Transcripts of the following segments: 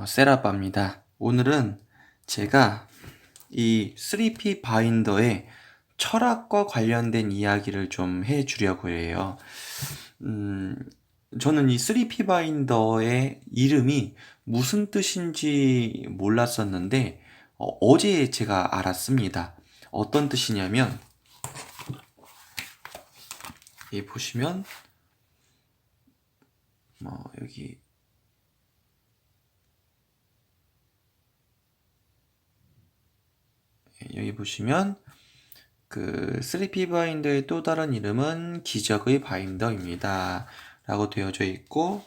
세라바입니다. 오늘은 제가 이 3P 바인더의 철학과 관련된 이야기를 좀 해주려고 해요. 저는 이 3P 바인더의 이름이 무슨 뜻인지 몰랐었는데, 어제 제가 알았습니다. 어떤 뜻이냐면, 여기 보시면, 여기 보시면 그 3P 바인더의 또 다른 이름은 기적의 바인더입니다 라고 되어져 있고,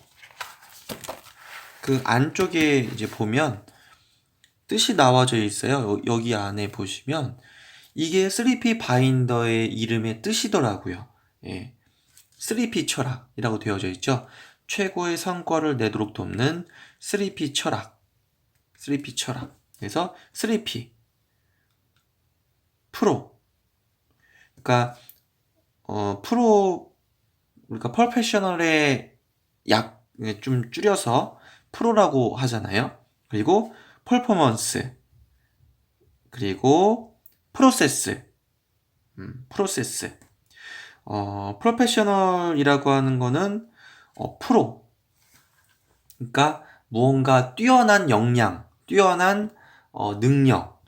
그 안쪽에 이제 보면 뜻이 나와져 있어요. 여기 안에 보시면 이게 3P 바인더의 이름의 뜻이더라고요. 3P 철학이라고 되어져 있죠. 최고의 성과를 내도록 돕는 3P 철학. 3P 철학. 그래서 3P 프로. 그러니까 그러니까 프로페셔널의 좀 줄여서 프로라고 하잖아요. 그리고 퍼포먼스, 그리고 프로세스. 프로세스. 프로페셔널이라고 하는 거는 프로. 그러니까 무언가 뛰어난 역량, 뛰어난 능력,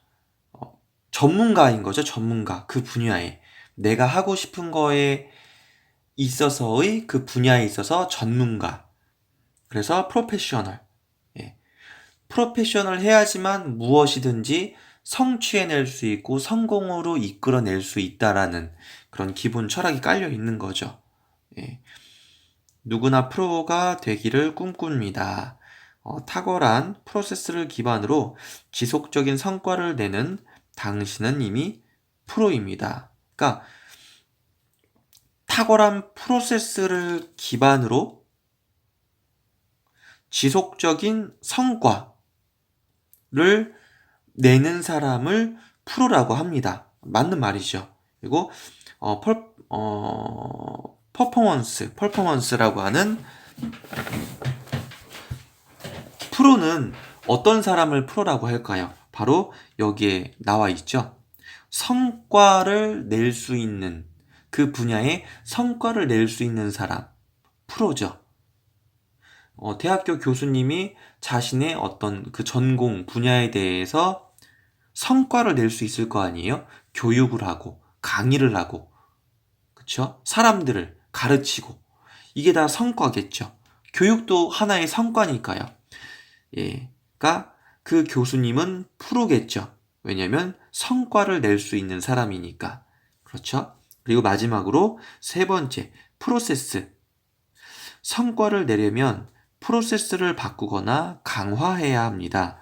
전문가인 거죠. 전문가. 그 분야에 내가 하고 싶은 거에 있어서의 그 분야에 있어서 전문가. 그래서 프로페셔널. 프로페셔널 해야지만 무엇이든지 성취해낼 수 있고 성공으로 이끌어낼 수 있다라는 그런 기본 철학이 깔려 있는 거죠. 누구나 프로가 되기를 꿈꿉니다. 탁월한 프로세스를 기반으로 지속적인 성과를 내는 당신은 이미 프로입니다. 그러니까 탁월한 프로세스를 기반으로 지속적인 성과를 내는 사람을 프로라고 합니다. 맞는 말이죠. 그리고 퍼포먼스라고 하는 프로는 어떤 사람을 프로라고 할까요? 바로 여기에 나와 있죠. 성과를 낼 수 있는, 그 분야에 성과를 낼 수 있는 사람, 프로죠. 대학교 교수님이 자신의 어떤 그 전공 분야에 대해서 성과를 낼 수 있을 거 아니에요? 교육을 하고, 강의를 하고, 그쵸? 사람들을 가르치고. 이게 다 성과겠죠. 교육도 하나의 성과니까요. 그러니까 그 교수님은 프로겠죠. 왜냐면 성과를 낼 수 있는 사람이니까. 그렇죠? 그리고 마지막으로 세 번째, 프로세스. 성과를 내려면 프로세스를 바꾸거나 강화해야 합니다.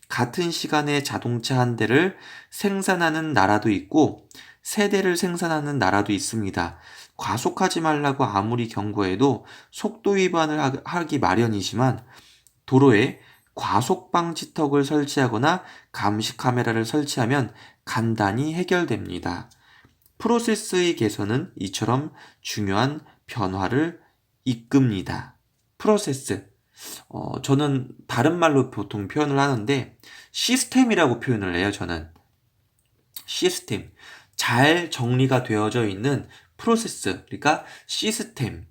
같은 시간에 자동차 한 대를 생산하는 나라도 있고 세 대를 생산하는 나라도 있습니다. 과속하지 말라고 아무리 경고해도 속도 위반을 하기 마련이지만 도로에 과속 방지턱을 설치하거나 감시 카메라를 설치하면 간단히 해결됩니다. 프로세스의 개선은 이처럼 중요한 변화를 이끕니다. 프로세스. 저는 다른 말로 보통 표현을 하는데 시스템이라고 표현을 해요. 저는 시스템. 잘 정리가 되어져 있는 프로세스. 그러니까 시스템.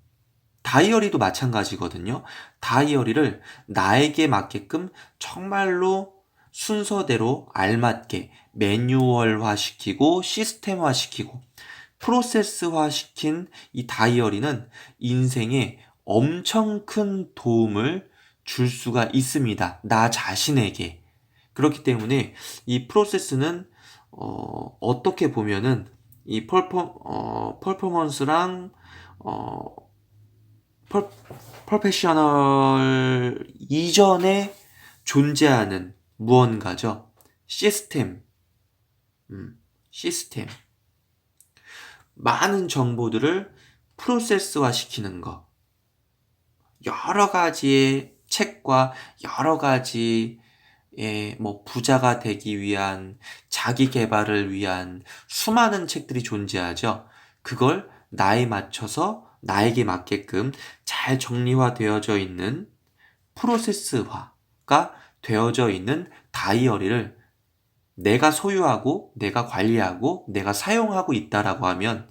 다이어리도 마찬가지거든요. 다이어리를 나에게 맞게끔 정말로 순서대로 알맞게 매뉴얼화 시키고 시스템화 시키고 프로세스화 시킨 이 다이어리는 인생에 엄청 큰 도움을 줄 수가 있습니다. 나 자신에게. 그렇기 때문에 이 프로세스는 어떻게 보면은 이 퍼포먼스랑 프로페셔널 이전에 존재하는 무언가죠. 시스템. 시스템. 많은 정보들을 프로세스화 시키는 것. 여러 가지의 책과 여러 가지의 부자가 되기 위한, 자기 개발을 위한 수많은 책들이 존재하죠. 그걸 나에 맞춰서 나에게 맞게끔 잘 정리화되어져 있는 프로세스화가 되어져 있는 다이어리를 내가 소유하고 내가 관리하고 내가 사용하고 있다라고 하면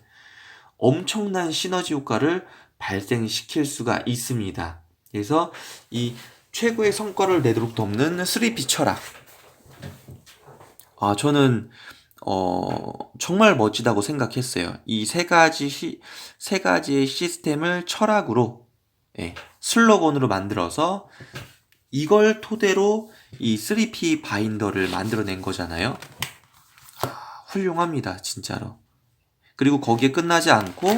엄청난 시너지 효과를 발생시킬 수가 있습니다. 그래서 이 최고의 성과를 내도록 돕는 3P 철학. 저는 정말 멋지다고 생각했어요. 이 세 가지의 시스템을 철학으로, 슬로건으로 만들어서 이걸 토대로 이 3P 바인더를 만들어낸 거잖아요. 훌륭합니다, 진짜로. 그리고 거기에 끝나지 않고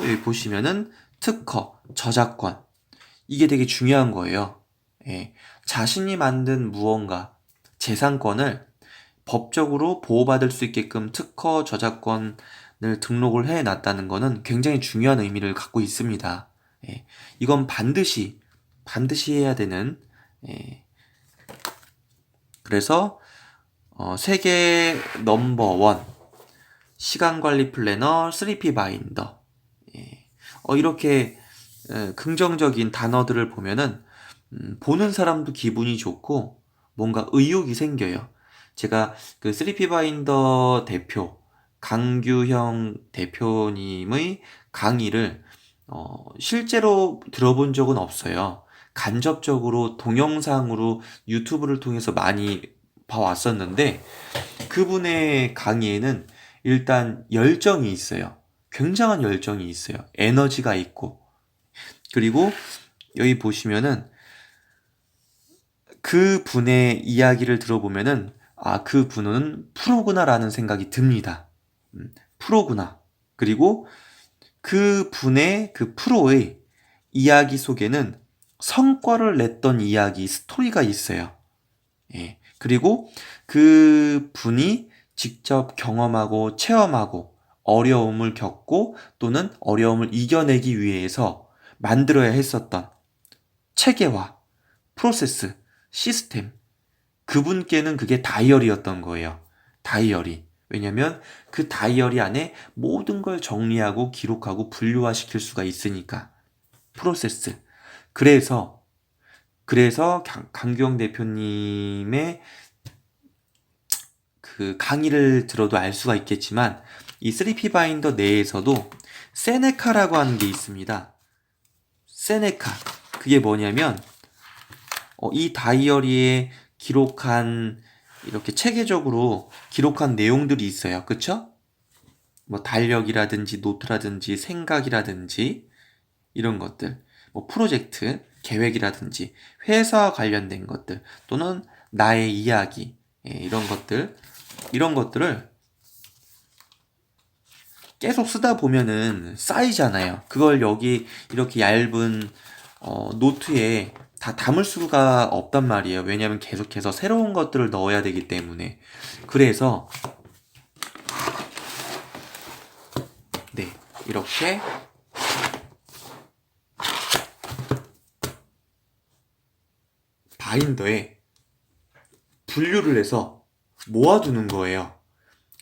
여기 보시면은 특허, 저작권, 이게 되게 중요한 거예요. 자신이 만든 무언가, 재산권을 법적으로 보호받을 수 있게끔 특허, 저작권을 등록을 해놨다는 것은 굉장히 중요한 의미를 갖고 있습니다. 이건 반드시 해야 되는, 그래서 세계 넘버원 시간관리 플래너 3P 바인더, 이렇게 긍정적인 단어들을 보면은 보는 사람도 기분이 좋고 뭔가 의욕이 생겨요. 제가 그 3P 바인더 대표 강규형 대표님의 강의를 실제로 들어본 적은 없어요. 간접적으로 동영상으로 유튜브를 통해서 많이 봐왔었는데 그분의 강의에는 일단 열정이 있어요. 굉장한 열정이 있어요. 에너지가 있고. 그리고 여기 보시면은 그 분의 이야기를 들어보면은 그 분은 프로구나라는 생각이 듭니다. 프로구나. 그리고 그 분의 그 프로의 이야기 속에는 성과를 냈던 이야기, 스토리가 있어요. 그리고 그 분이 직접 경험하고 체험하고 어려움을 겪고 또는 어려움을 이겨내기 위해서 만들어야 했었던 체계화, 프로세스, 시스템. 그분께는 그게 다이어리였던 거예요. 다이어리. 왜냐면 그 다이어리 안에 모든 걸 정리하고 기록하고 분류화시킬 수가 있으니까. 프로세스. 그래서 강규영 대표님의 그 강의를 들어도 알 수가 있겠지만 이 3P 바인더 내에서도 세네카라고 하는 게 있습니다. 세네카. 그게 뭐냐면 이 다이어리에 기록한 이렇게 체계적으로 기록한 내용들이 있어요. 그쵸? 뭐 달력이라든지 노트라든지 생각이라든지 이런 것들, 뭐 프로젝트 계획이라든지 회사와 관련된 것들 또는 나의 이야기, 이런 것들을 계속 쓰다 보면은 쌓이잖아요. 그걸 여기 이렇게 얇은 노트에 다 담을 수가 없단 말이에요. 왜냐하면 계속해서 새로운 것들을 넣어야 되기 때문에. 그래서 이렇게 바인더에 분류를 해서 모아두는 거예요.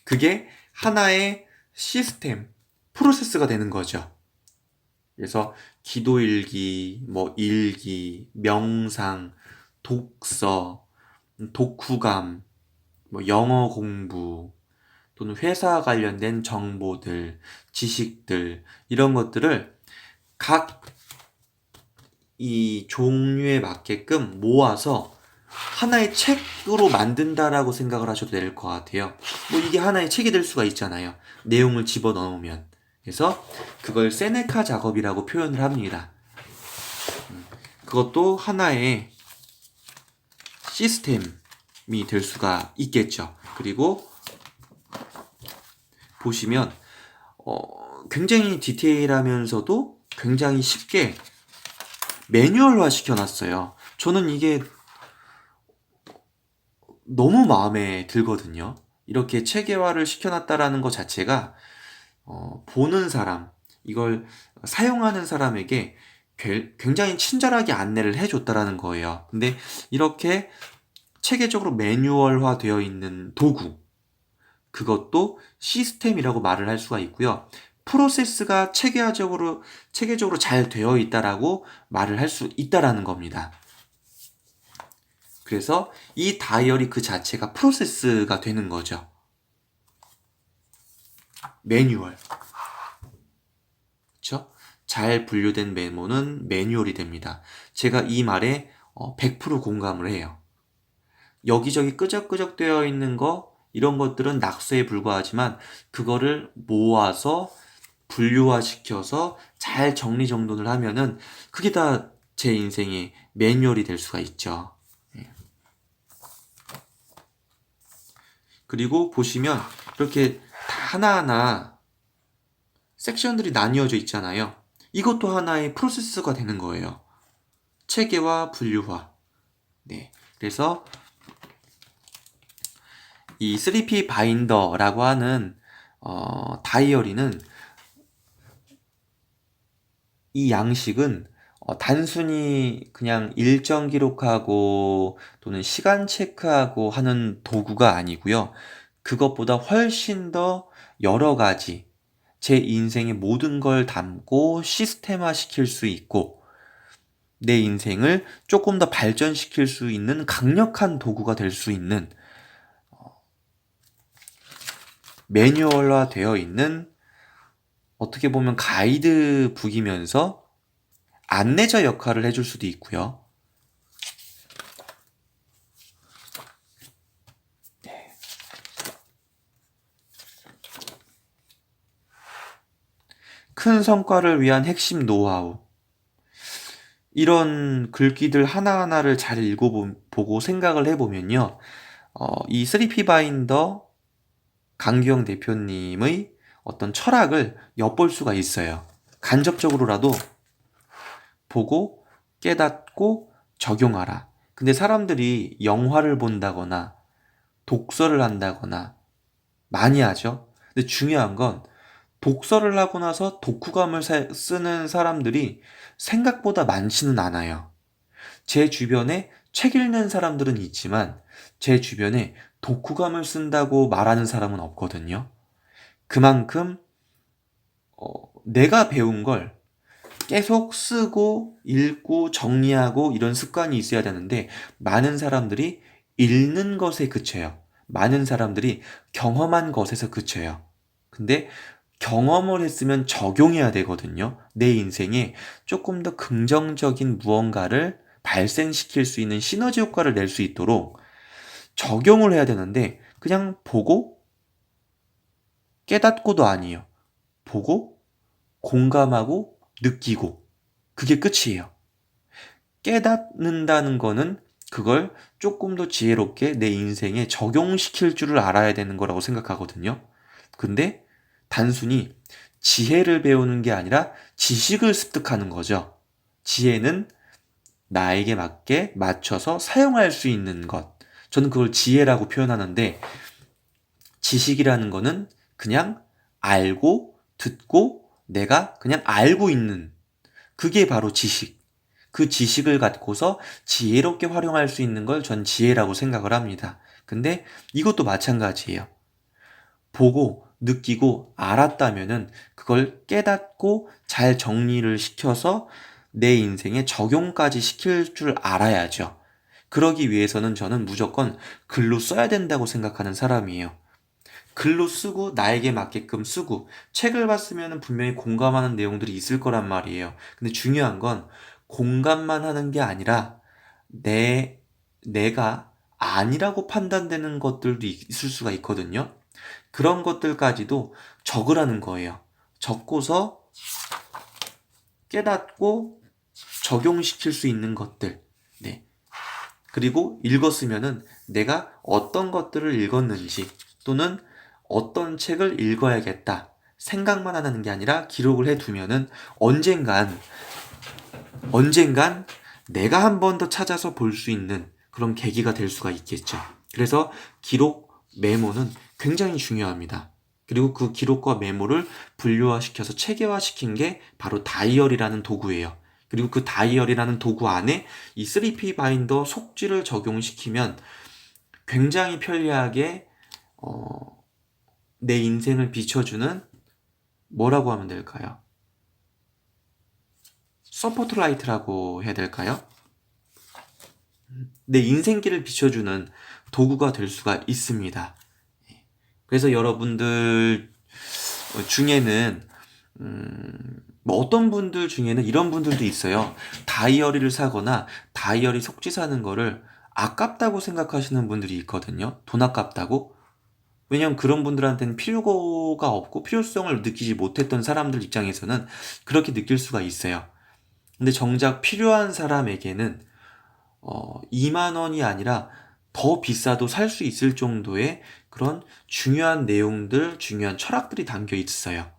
그게 하나의 시스템, 프로세스가 되는 거죠. 그래서 기도일기, 뭐 일기, 명상, 독서, 독후감, 뭐 영어 공부, 또는 회사 관련된 정보들, 지식들, 이런 것들을 각 이 종류에 맞게끔 모아서 하나의 책으로 만든다라고 생각을 하셔도 될 것 같아요. 뭐 이게 하나의 책이 될 수가 있잖아요. 내용을 집어넣으면. 그래서 그걸 세네카 작업이라고 표현을 합니다. 그것도 하나의 시스템이 될 수가 있겠죠. 그리고 보시면 굉장히 디테일하면서도 굉장히 쉽게 매뉴얼화 시켜놨어요. 저는 이게 너무 마음에 들거든요. 이렇게 체계화를 시켜놨다라는 것 자체가 보는 사람, 이걸 사용하는 사람에게 굉장히 친절하게 안내를 해줬다라는 거예요. 근데 이렇게 체계적으로 매뉴얼화 되어 있는 도구, 그것도 시스템이라고 말을 할 수가 있고요. 프로세스가 체계적으로 잘 되어 있다라고 말을 할 수 있다라는 겁니다. 그래서 이 다이어리 그 자체가 프로세스가 되는 거죠. 매뉴얼. 그렇죠? 잘 분류된 메모는 매뉴얼이 됩니다. 제가 이 말에 100% 공감을 해요. 여기저기 끄적끄적 되어 있는 거 이런 것들은 낙서에 불과하지만 그거를 모아서 분류화시켜서 잘 정리정돈을 하면은 그게 다 제 인생의 매뉴얼이 될 수가 있죠. 예. 그리고 보시면 이렇게 다 하나하나 섹션들이 나뉘어져 있잖아요. 이것도 하나의 프로세스가 되는 거예요. 체계화, 분류화. 네. 그래서 이 3P 바인더라고 하는 다이어리는 이 양식은 단순히 그냥 일정 기록하고 또는 시간 체크하고 하는 도구가 아니고요. 그것보다 훨씬 더 여러 가지 제 인생의 모든 걸 담고 시스템화 시킬 수 있고 내 인생을 조금 더 발전시킬 수 있는 강력한 도구가 될 수 있는 매뉴얼화 되어 있는 어떻게 보면 가이드북이면서 안내자 역할을 해줄 수도 있고요. 큰 성과를 위한 핵심 노하우. 이런 글귀들 하나하나를 잘 읽어보고 생각을 해보면요. 이 3P 바인더 강규영 대표님의 어떤 철학을 엿볼 수가 있어요. 간접적으로라도 보고 깨닫고 적용하라. 근데 사람들이 영화를 본다거나 독서를 한다거나 많이 하죠. 근데 중요한 건 독서를 하고 나서 독후감을 쓰는 사람들이 생각보다 많지는 않아요. 제 주변에 책 읽는 사람들은 있지만 제 주변에 독후감을 쓴다고 말하는 사람은 없거든요. 그만큼 내가 배운 걸 계속 쓰고 읽고 정리하고 이런 습관이 있어야 되는데 많은 사람들이 읽는 것에 그쳐요. 많은 사람들이 경험한 것에서 그쳐요. 근데 경험을 했으면 적용해야 되거든요. 내 인생에 조금 더 긍정적인 무언가를 발생시킬 수 있는 시너지 효과를 낼 수 있도록 적용을 해야 되는데 그냥 보고 깨닫고도 아니에요. 보고 공감하고 느끼고 그게 끝이에요. 깨닫는다는 거는 그걸 조금 더 지혜롭게 내 인생에 적용시킬 줄을 알아야 되는 거라고 생각하거든요. 근데 단순히 지혜를 배우는 게 아니라 지식을 습득하는 거죠. 지혜는 나에게 맞게 맞춰서 사용할 수 있는 것. 저는 그걸 지혜라고 표현하는데 지식이라는 거는 그냥 알고 듣고 내가 그냥 알고 있는 그게 바로 지식. 그 지식을 갖고서 지혜롭게 활용할 수 있는 걸 전 지혜라고 생각을 합니다. 근데 이것도 마찬가지예요. 보고 느끼고 알았다면은 그걸 깨닫고 잘 정리를 시켜서 내 인생에 적용까지 시킬 줄 알아야죠. 그러기 위해서는 저는 무조건 글로 써야 된다고 생각하는 사람이에요. 글로 쓰고 나에게 맞게끔 쓰고 책을 봤으면 분명히 공감하는 내용들이 있을 거란 말이에요. 근데 중요한 건 공감만 하는 게 아니라 내가 아니라고 판단되는 것들도 있을 수가 있거든요. 그런 것들까지도 적으라는 거예요. 적고서 깨닫고 적용시킬 수 있는 것들. 네. 그리고 읽었으면은 내가 어떤 것들을 읽었는지 또는 어떤 책을 읽어야겠다 생각만 하는 게 아니라 기록을 해두면은 언젠간 내가 한 번 더 찾아서 볼 수 있는 그런 계기가 될 수가 있겠죠. 그래서 기록, 메모는 굉장히 중요합니다. 그리고 그 기록과 메모를 분류화시켜서 체계화시킨 게 바로 다이어리라는 도구예요. 그리고 그 다이어리라는 도구 안에 이 3P 바인더 속지를 적용시키면 굉장히 편리하게 내 인생을 비춰주는 뭐라고 하면 될까요? 서포트라이트라고 해야 될까요? 내 인생길을 비춰주는 도구가 될 수가 있습니다. 그래서 여러분들 중에는 뭐 어떤 분들 중에는 이런 분들도 있어요. 다이어리를 사거나 다이어리 속지 사는 거를 아깝다고 생각하시는 분들이 있거든요. 돈 아깝다고. 왜냐면 그런 분들한테는 필요가 없고 필요성을 느끼지 못했던 사람들 입장에서는 그렇게 느낄 수가 있어요. 근데 정작 필요한 사람에게는 2만 원이 아니라 더 비싸도 살 수 있을 정도의 그런 중요한 내용들, 중요한 철학들이 담겨 있어요.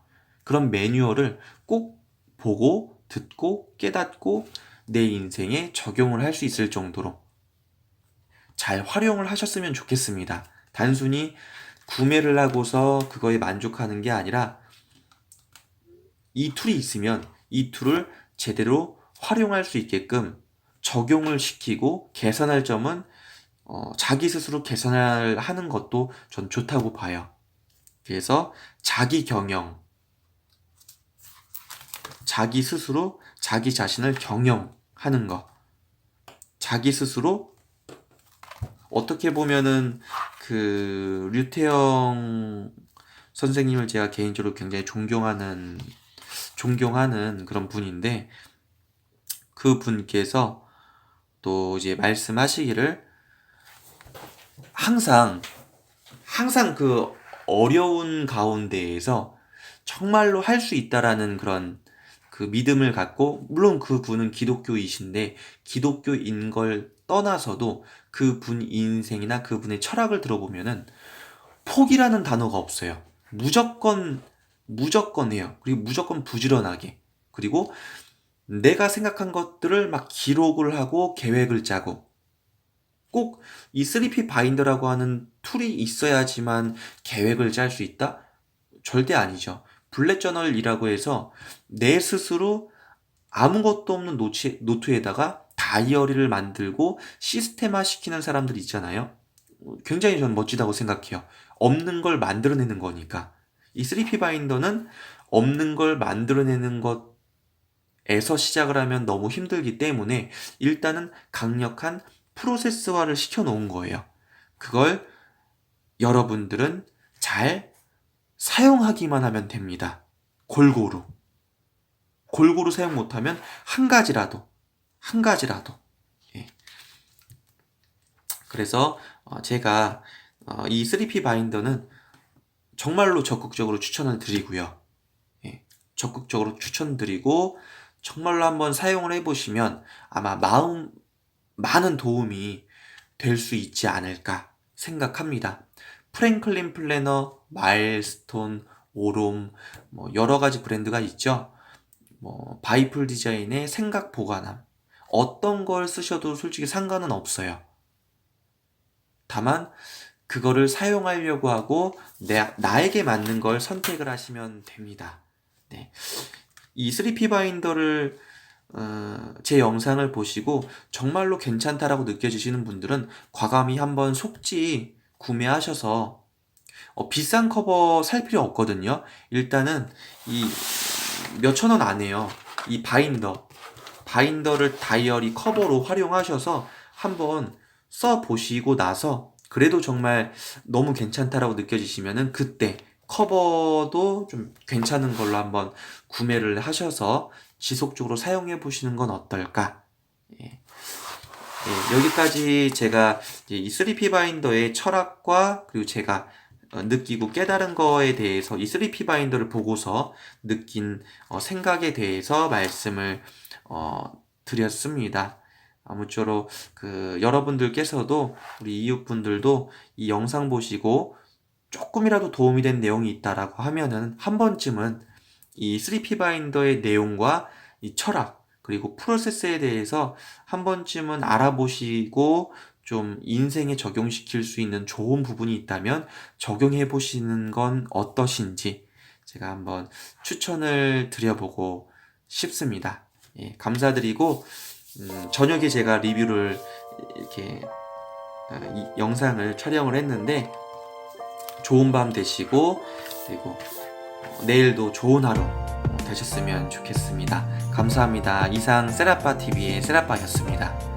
그런 매뉴얼을 꼭 보고, 듣고, 깨닫고 내 인생에 적용을 할 수 있을 정도로 잘 활용을 하셨으면 좋겠습니다. 단순히 구매를 하고서 그거에 만족하는 게 아니라 이 툴이 있으면 이 툴을 제대로 활용할 수 있게끔 적용을 시키고 개선할 점은 자기 스스로 개선을 하는 것도 전 좋다고 봐요. 그래서 자기 경영, 자기 스스로 자기 자신을 경영하는 것, 자기 스스로 어떻게 보면은 그 류태영 선생님을 제가 개인적으로 굉장히 존경하는 그런 분인데, 그 분께서 또 이제 말씀하시기를 항상 그 어려운 가운데에서 정말로 할 수 있다라는 그런 그 믿음을 갖고, 물론 그 분은 기독교이신데 기독교인 걸 떠나서도 그 분 인생이나 그 분의 철학을 들어보면은 포기라는 단어가 없어요. 무조건 해요. 그리고 무조건 부지런하게. 그리고 내가 생각한 것들을 막 기록을 하고 계획을 짜고, 꼭 이 3P 바인더라고 하는 툴이 있어야지만 계획을 짤 수 있다? 절대 아니죠. 블랙 저널이라고 해서 내 스스로 아무것도 없는 노트에다가 다이어리를 만들고 시스템화 시키는 사람들 있잖아요. 굉장히 저는 멋지다고 생각해요. 없는 걸 만들어내는 거니까. 이 3P 바인더는 없는 걸 만들어내는 것에서 시작을 하면 너무 힘들기 때문에 일단은 강력한 프로세스화를 시켜놓은 거예요. 그걸 여러분들은 잘 사용하기만 하면 됩니다. 골고루 사용 못하면 한 가지라도. 예. 그래서 제가 이 3P 바인더는 정말로 적극적으로 추천을 드리고요. 예. 적극적으로 추천드리고 정말로 한번 사용을 해보시면 아마 많은 도움이 될 수 있지 않을까 생각합니다. 프랭클린 플래너, 마일스톤, 오롬, 뭐 여러 가지 브랜드가 있죠. 뭐 바이플 디자인의 생각 보관함, 어떤 걸 쓰셔도 솔직히 상관은 없어요. 다만 그거를 사용하려고 하고 나에게 맞는 걸 선택을 하시면 됩니다. 네. 이 3P 바인더를 제 영상을 보시고 정말로 괜찮다라고 느껴지시는 분들은 과감히 한번 속지 구매하셔서 비싼 커버 살 필요 없거든요. 일단은 이 몇천 원 안 해요. 이 바인더를 다이어리 커버로 활용하셔서 한번 써 보시고 나서 그래도 정말 너무 괜찮다라고 느껴지시면은 그때 커버도 좀 괜찮은 걸로 한번 구매를 하셔서 지속적으로 사용해 보시는 건 어떨까? 예. 예, 여기까지 제가 이 3P 바인더의 철학과 그리고 제가 느끼고 깨달은 거에 대해서 이 3P 바인더를 보고서 느낀 생각에 대해서 말씀을 드렸습니다. 아무쪼록 여러분들께서도 우리 이웃분들도 이 영상 보시고 조금이라도 도움이 된 내용이 있다라고 하면은 한 번쯤은 이 3P 바인더의 내용과 이 철학 그리고 프로세스에 대해서 한 번쯤은 알아보시고 좀 인생에 적용시킬 수 있는 좋은 부분이 있다면 적용해 보시는 건 어떠신지 제가 한번 추천을 드려보고 싶습니다. 예, 감사드리고 저녁에 제가 리뷰를 이렇게 이 영상을 촬영을 했는데 좋은 밤 되시고 그리고 내일도 좋은 하루 되셨으면 좋겠습니다. 감사합니다. 이상 세라빠TV의 세라빠였습니다.